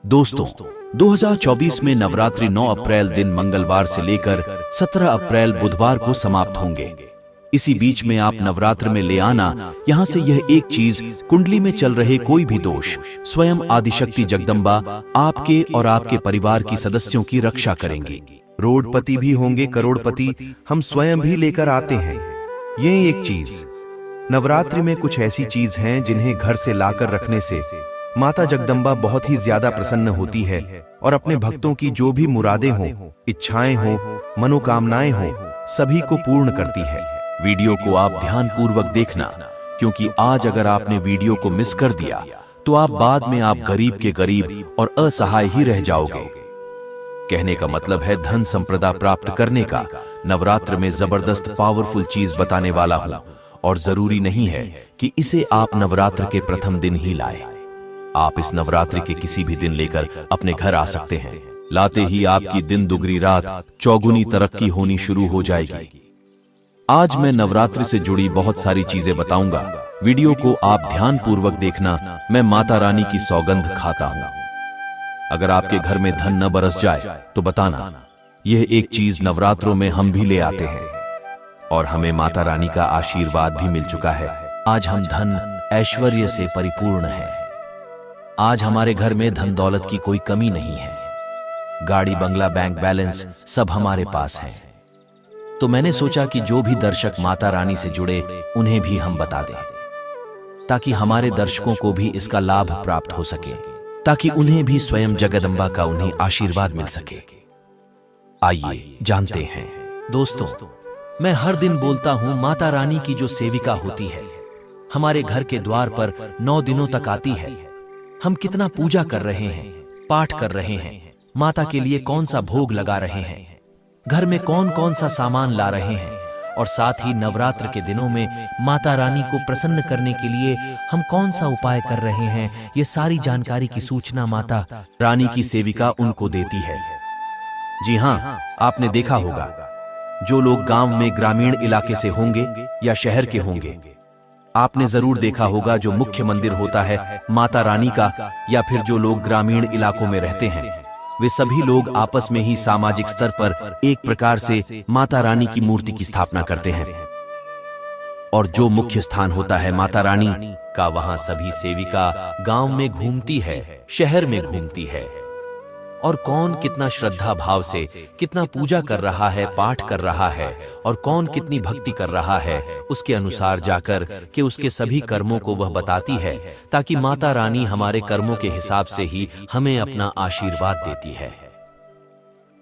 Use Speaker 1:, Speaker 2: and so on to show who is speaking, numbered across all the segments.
Speaker 1: दोस्तों, 2024 में नवरात्रि 9 अप्रैल दिन मंगलवार से लेकर 17 अप्रैल बुधवार को समाप्त होंगे। इसी बीच में आप नवरात्र में ले आना यहाँ से यह एक चीज, कुंडली में चल रहे कोई भी दोष, स्वयं आदिशक्ति जगदम्बा आपके और आपके परिवार की सदस्यों की रक्षा करेंगी।
Speaker 2: रोडपति भी होंगे करोड़पति, हम स्वयं भी लेकर आते हैं ये एक चीज। नवरात्रि में कुछ ऐसी चीज हैं जिन्हें घर से लाकर रखने से माता जगदम्बा बहुत ही ज्यादा प्रसन्न होती है और अपने भक्तों की जो भी मुरादें हों, इच्छाएं हों, मनोकामनाएं हों, सभी को पूर्ण करती है।
Speaker 1: वीडियो को आप ध्यान पूर्वक देखना, क्योंकि आज अगर आपने वीडियो को मिस कर दिया तो आप बाद में आप गरीब के गरीब और असहाय ही रह जाओगे। कहने का मतलब है धन संपदा प्राप्त करने का नवरात्र में जबरदस्त पावरफुल चीज बताने वाला हूं, और जरूरी नहीं है कि इसे आप नवरात्र के प्रथम दिन ही लाए। आप इस नवरात्रि के किसी भी दिन लेकर अपने घर आ सकते हैं। लाते ही आपकी दिन दुगनी रात चौगुनी तरक्की होनी शुरू हो जाएगी। आज मैं नवरात्रि से जुड़ी बहुत सारी चीजें बताऊंगा। वीडियो को आप ध्यान पूर्वक देखना। मैं माता रानी की सौगंध खाता हूं। अगर आपके घर में धन न बरस जाए तो बताना। यह एक चीज नवरात्रों में हम भी ले आते हैं और हमें माता रानी का आशीर्वाद भी मिल चुका है। आज हम धन ऐश्वर्य से परिपूर्ण हैं। आज हमारे घर में धन दौलत की कोई कमी नहीं है। गाड़ी, बंगला, बैंक बैलेंस सब हमारे पास है। तो मैंने सोचा कि जो भी दर्शक माता रानी से जुड़े उन्हें भी हम बता दें, ताकि हमारे दर्शकों को भी इसका लाभ प्राप्त हो सके, ताकि उन्हें भी स्वयं जगदम्बा का उन्हें आशीर्वाद मिल सके। आइए जानते हैं। दोस्तों, मैं हर दिन बोलता हूं माता रानी की जो सेविका होती है हमारे घर के द्वार पर 9 दिनों तक आती है। हम कितना पूजा कर रहे हैं, पाठ कर रहे हैं, माता के लिए कौन सा भोग लगा रहे हैं, घर में कौन कौन सा सामान ला रहे हैं, और साथ ही नवरात्र के दिनों में माता रानी को प्रसन्न करने के लिए हम कौन सा उपाय कर रहे हैं, ये सारी जानकारी की सूचना माता रानी की सेविका उनको देती है। जी हाँ, आपने देखा होगा, जो लोग गांव में ग्रामीण इलाके से होंगे या शहर के होंगे, आपने जरूर देखा होगा जो मुख्य मंदिर होता है माता रानी का, या फिर जो लोग ग्रामीण इलाकों में रहते हैं, वे सभी लोग आपस में ही सामाजिक स्तर पर एक प्रकार से माता रानी की मूर्ति की स्थापना करते हैं। और जो मुख्य स्थान होता है माता रानी का, वहां सभी सेविका गांव में घूमती है, शहर में घूमती है, और कौन कितना श्रद्धा भाव से कितना पूजा कर रहा है, पाठ कर रहा है, और कौन कितनी भक्ति कर रहा है, उसके अनुसार जाकर के उसके सभी कर्मों को वह बताती है, ताकि माता रानी हमारे कर्मों के हिसाब से ही हमें अपना आशीर्वाद देती है।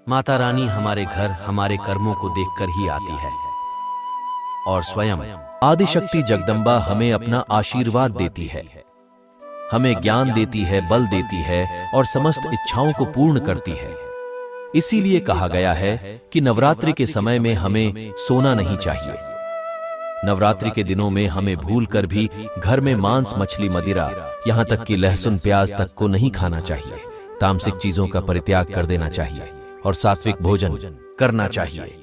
Speaker 1: माता रानी हमारे घर हमारे कर्मों को देखकर ही आती है, और स्वयं आदिशक्ति जगदम्बा हमें अपना आशीर्वाद देती है, हमें ज्ञान देती है, बल देती है, और समस्त इच्छाओं को पूर्ण करती है। इसीलिए कहा गया है कि नवरात्रि के समय में हमें सोना नहीं चाहिए। नवरात्रि के दिनों में हमें भूलकर भी घर में मांस, मछली, मदिरा, यहाँ तक कि लहसुन प्याज तक को नहीं खाना चाहिए। तामसिक चीजों का परित्याग कर देना चाहिए और सात्विक भोजन करना चाहिए।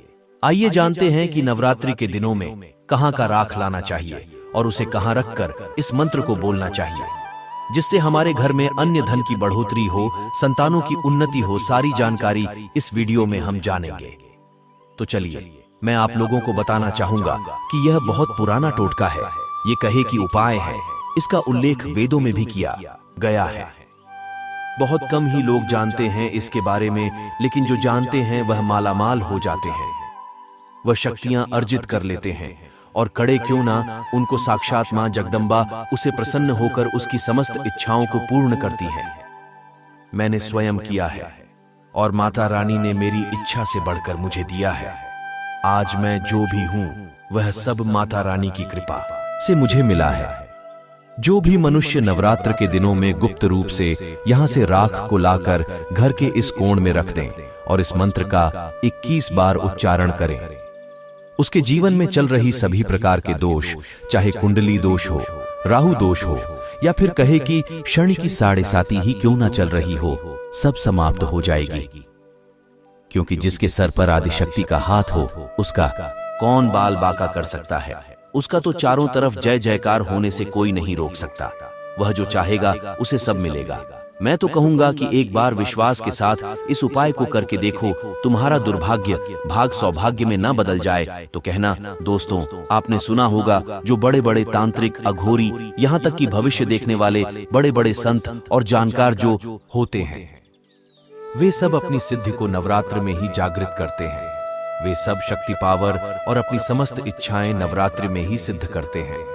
Speaker 1: आइए जानते हैं कि नवरात्रि के दिनों में कहाँ का राख लाना चाहिए और उसे कहाँ रखकर इस मंत्र को बोलना चाहिए, जिससे हमारे घर में अन्य धन की बढ़ोतरी हो, संतानों की उन्नति हो। सारी जानकारी इस वीडियो में हम जानेंगे। तो चलिए, मैं आप लोगों को बताना चाहूंगा कि यह बहुत पुराना टोटका है। ये कहे कि उपाय है, इसका उल्लेख वेदों में भी किया गया है। बहुत कम ही लोग जानते हैं इसके बारे में, लेकिन जो जानते हैं वह मालामाल हो जाते हैं, वह शक्तियां अर्जित कर लेते हैं, और कड़े क्यों ना, उनको साक्षात मां जगदम्बा उसे प्रसन्न होकर उसकी समस्त इच्छाओं को पूर्ण करती है। मैंने स्वयं किया है, और माता रानी ने मेरी इच्छा से बढ़कर मुझे दिया है। आज मैं जो भी हूं वह सब माता रानी की कृपा से मुझे मिला है। जो भी मनुष्य नवरात्र के दिनों में गुप्त रूप से यहाँ से राख को लाकर घर के इस कोण में रख दें और इस मंत्र का 21 बार उच्चारण करें, उसके जीवन में चल रही सभी प्रकार के दोष, चाहे कुंडली दोष हो, राहु दोष हो, या फिर कहे कि शनि की 7.5 ही क्यों ना चल रही हो, सब समाप्त हो जाएगी। क्योंकि जिसके सर पर आदिशक्ति का हाथ हो, उसका कौन बाल बांका कर सकता है। उसका तो चारों तरफ जय जयकार होने से कोई नहीं रोक सकता। वह जो चाहेगा उसे सब मिलेगा। मैं तो कहूंगा कि एक बार विश्वास के साथ इस उपाय को करके देखो, तुम्हारा दुर्भाग्य भाग सौभाग्य में ना बदल जाए तो कहना। दोस्तों, आपने सुना होगा जो बड़े बड़े तांत्रिक, अघोरी, यहाँ तक कि भविष्य देखने वाले बड़े बड़े संत और जानकार जो होते हैं,
Speaker 2: वे सब अपनी सिद्धि को नवरात्र में ही जागृत करते हैं। वे सब शक्ति पावर और अपनी समस्त इच्छाएं नवरात्रि में ही सिद्ध करते हैं।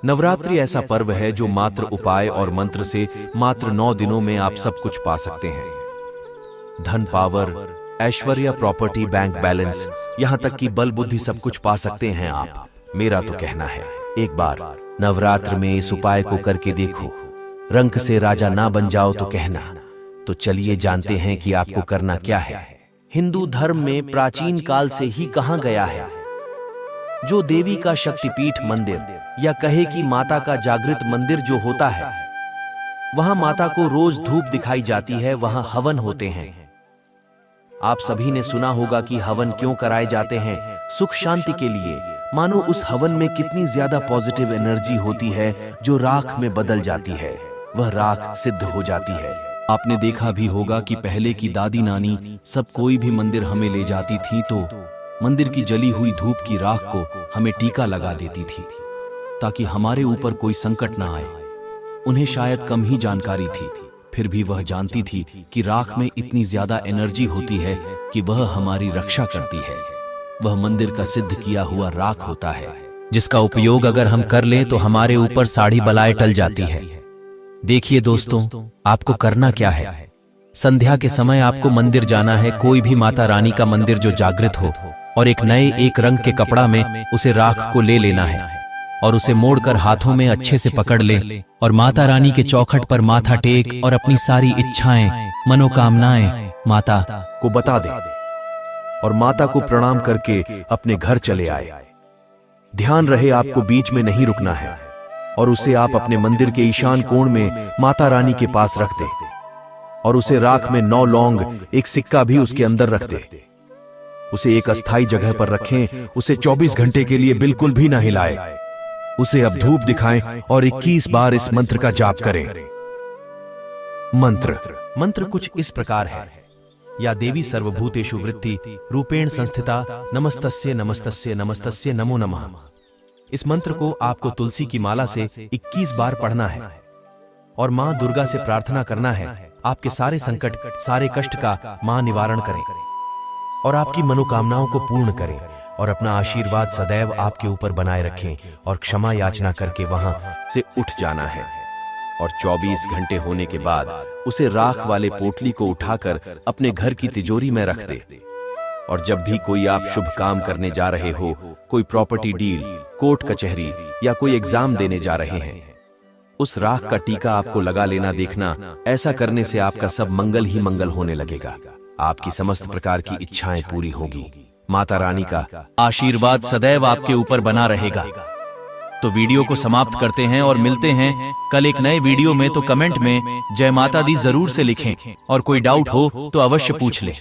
Speaker 2: नवरात्रि ऐसा पर्व है जो मात्र उपाय और मंत्र से मात्र 9 दिनों में आप सब कुछ पा सकते हैं। धन, पावर, ऐश्वर्य, प्रॉपर्टी, बैंक बैलेंस, यहाँ तक कि बल बुद्धि सब कुछ पा सकते हैं आप। मेरा तो कहना है एक बार नवरात्र में इस उपाय को करके देखो। रंक से राजा ना बन जाओ तो कहना। तो चलिए जानते हैं कि आपको करना क्या है। हिंदू धर्म में प्राचीन काल से ही कहा गया है, जो देवी का शक्तिपीठ मंदिर या कहे कि माता का जागृत मंदिर जो होता है, वहां माता को रोज धूप दिखाई जाती है, वहां हवन होते हैं। आप सभी ने सुना होगा कि हवन क्यों कराए जाते हैं? सुख शांति के लिए। मानो उस हवन में कितनी ज्यादा पॉजिटिव एनर्जी होती है जो राख में बदल जाती है, वह राख सिद्ध हो जाती है।
Speaker 3: आपने देखा भी होगा कि पहले की दादी नानी सब कोई भी मंदिर हमें ले जाती थी तो मंदिर की जली हुई धूप की राख को हमें टीका लगा देती थी ताकि हमारे ऊपर कोई संकट ना आए। उन्हें शायद कम ही जानकारी थी, फिर भी वह जानती थी कि राख में इतनी ज्यादा एनर्जी होती है कि वह हमारी रक्षा करती है। वह मंदिर का सिद्ध किया हुआ राख होता है, जिसका उपयोग अगर हम कर लें तो हमारे ऊपर सारी बलाएं टल जाती है। देखिए दोस्तों, आपको करना क्या है। संध्या के समय आपको मंदिर जाना है, कोई भी माता रानी का मंदिर जो जागृत हो, और एक नए एक रंग के कपड़ा में उसे राख को ले लेना है और उसे मोड़कर हाथों में अच्छे से पकड़ ले और माता रानी के चौखट पर माथा टेक और अपनी सारी इच्छाएं, मनोकामनाएं माता
Speaker 2: को बता दे और माता को प्रणाम करके अपने घर चले आए। ध्यान रहे आपको बीच में नहीं रुकना है और उसे आप अपने मंदिर के ईशान कोण में माता रानी के पास रख दे और उसे राख में 9 लौंग, एक सिक्का भी उसके अंदर रख दे। उसे एक अस्थाई जगह पर रखें, उसे 24 घंटे के लिए बिल्कुल भी ना हिलाए। उसे अब धूप दिखाएं और 21 बार इस मंत्र का जाप करें। मंत्र कुछ इस प्रकार है। या देवी सर्वभूतेषु वृत्ति रूपेण संस्थिता नमस्तस्ये नमस्तस्ये नमस्तस्ये नमो नमः। इस मंत्र को आपको तुलसी की माला से 21 बार पढ़ना है और मां दुर्गा से प्रार्थना करना है आपके सारे संकट, सारे कष्ट का मां निवारण करें और आपकी मनोकामनाओं को पूर्ण करें और अपना आशीर्वाद सदैव आपके ऊपर बनाए रखें और क्षमा याचना करके वहां
Speaker 1: से उठ जाना है। और 24 घंटे होने के बाद उसे राख वाले पोटली को उठाकर अपने घर की तिजोरी में रख दे। और जब भी कोई आप शुभ काम करने जा रहे हो, कोई प्रॉपर्टी डील, कोर्ट कचहरी या कोई एग्जाम देने जा रहे हैं, उस राख का टीका आपको लगा लेना। देखना, ऐसा करने से आपका सब मंगल ही मंगल होने लगेगा। आपकी समस्त प्रकार की इच्छाएं पूरी होगी। माता रानी का
Speaker 3: आशीर्वाद सदैव आपके ऊपर बना रहेगा। तो वीडियो को समाप्त करते हैं और मिलते हैं कल एक नए वीडियो में। तो कमेंट में जय माता दी जरूर से लिखें और कोई डाउट हो तो अवश्य पूछ ले।